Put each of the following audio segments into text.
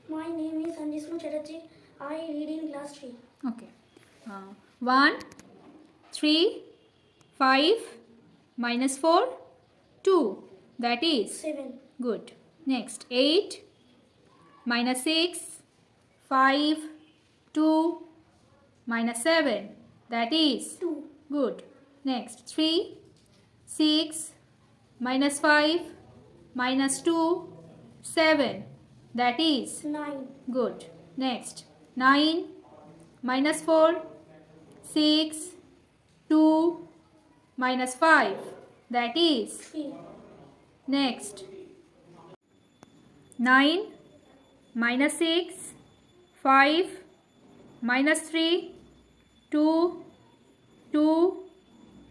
My name is Anjisnu Chatterjee. I read in class 3. Okay. 1, 3, 5 minus 4, 2. That is 7. good. Next, 8 minus 6, 5, 2 minus 7. That is 2. good. Next, 3, 6 minus 5 minus 2, 7. That is 9. good. Next, 9 minus 4, 6, 2 minus 5. That is 3. next. 9 minus 6, 5 minus 3, 2, 2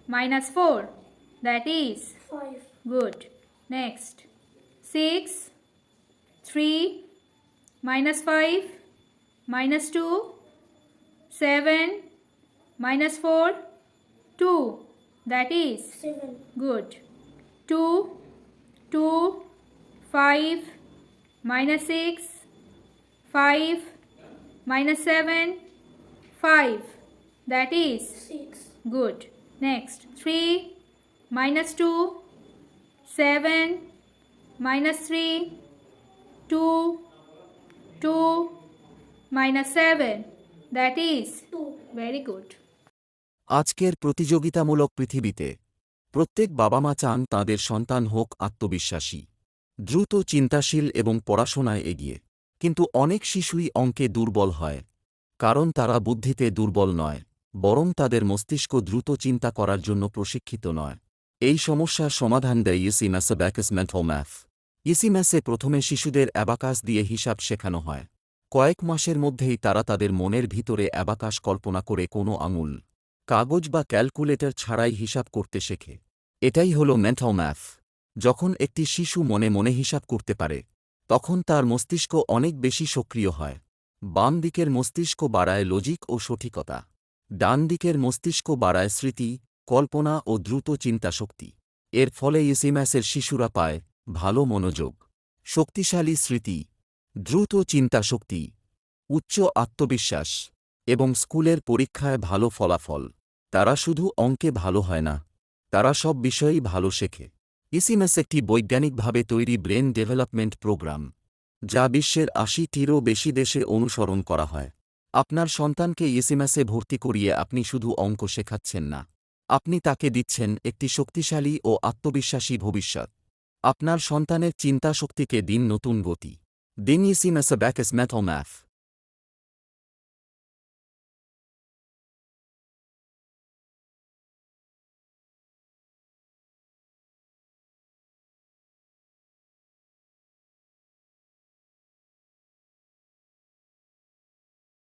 minus 4. That is 5. good. Next. 6, 3 minus 5 minus 2, 7 minus 4, 2. That is 7. good. 2, 2, 5 minus 6, 5 minus 7, 5. That is 6. good. Next. 3 minus 2, 7 minus 3, 2, 2 minus 7. That is 2. very good. আজকের প্রতিযোগিতামূলক পৃথিবীতে প্রত্যেক বাবা মা চান তাঁদের সন্তান হোক আত্মবিশ্বাসী, দ্রুত চিন্তাশীল এবং পড়াশোনায় এগিয়ে। কিন্তু অনেক শিশুই অঙ্কে দুর্বল হয়, কারণ তারা বুদ্ধিতে দুর্বল নয়, বরং তাদের মস্তিষ্ক দ্রুত চিন্তা করার জন্য প্রশিক্ষিত নয়। এই সমস্যার সমাধান দেয় EC maths abacus mental math. EC ম্যাথসে প্রথমে শিশুদের অ্যাবাকাস দিয়ে হিসাব শেখানো হয়। কয়েক মাসের মধ্যেই তারা তাদের মনের ভিতরে অ্যাবাকাস কল্পনা করে কোনো আঙুল, কাগজ বা ক্যালকুলেটর ছাড়াই হিসাব করতে শেখে। এটাই হলো মেন্টাল ম্যাথ। যখন একটি শিশু মনে মনে হিসাব করতে পারে, তখন তার মস্তিষ্ক অনেক বেশি সক্রিয় হয়। বাম দিকের মস্তিষ্ক বাড়ায় লজিক ও সঠিকতা, ডান দিকের মস্তিষ্ক বাড়ায় স্মৃতি, কল্পনা ও দ্রুত চিন্তাশক্তি। এর ফলে ইসি ম্যাথসের শিশুরা পায় ভালো মনোযোগ, শক্তিশালী স্মৃতি, দ্রুত চিন্তাশক্তি, উচ্চ আত্মবিশ্বাস এবং স্কুলের পরীক্ষায় ভালো ফলাফল। তারা শুধু অঙ্কে ভালো হয় না, তারা সব বিষয়েই ভালো শেখে। ইসি ম্যাথস একটি বৈজ্ঞানিকভাবে তৈরি ব্রেন ডেভেলপমেন্ট প্রোগ্রাম, যা বিশ্বের ৮০টিরও বেশি দেশে অনুসরণ করা হয়। আপনার সন্তানকে ইসি ম্যাথসে ভর্তি করিয়ে আপনি শুধু অঙ্ক শেখাচ্ছেন না, আপনি তাকে দিচ্ছেন একটি শক্তিশালী ও আত্মবিশ্বাসী ভবিষ্যৎ। আপনার সন্তানের চিন্তাশক্তিকে দিন নতুন গতি। দিন EC maths abacus mental math.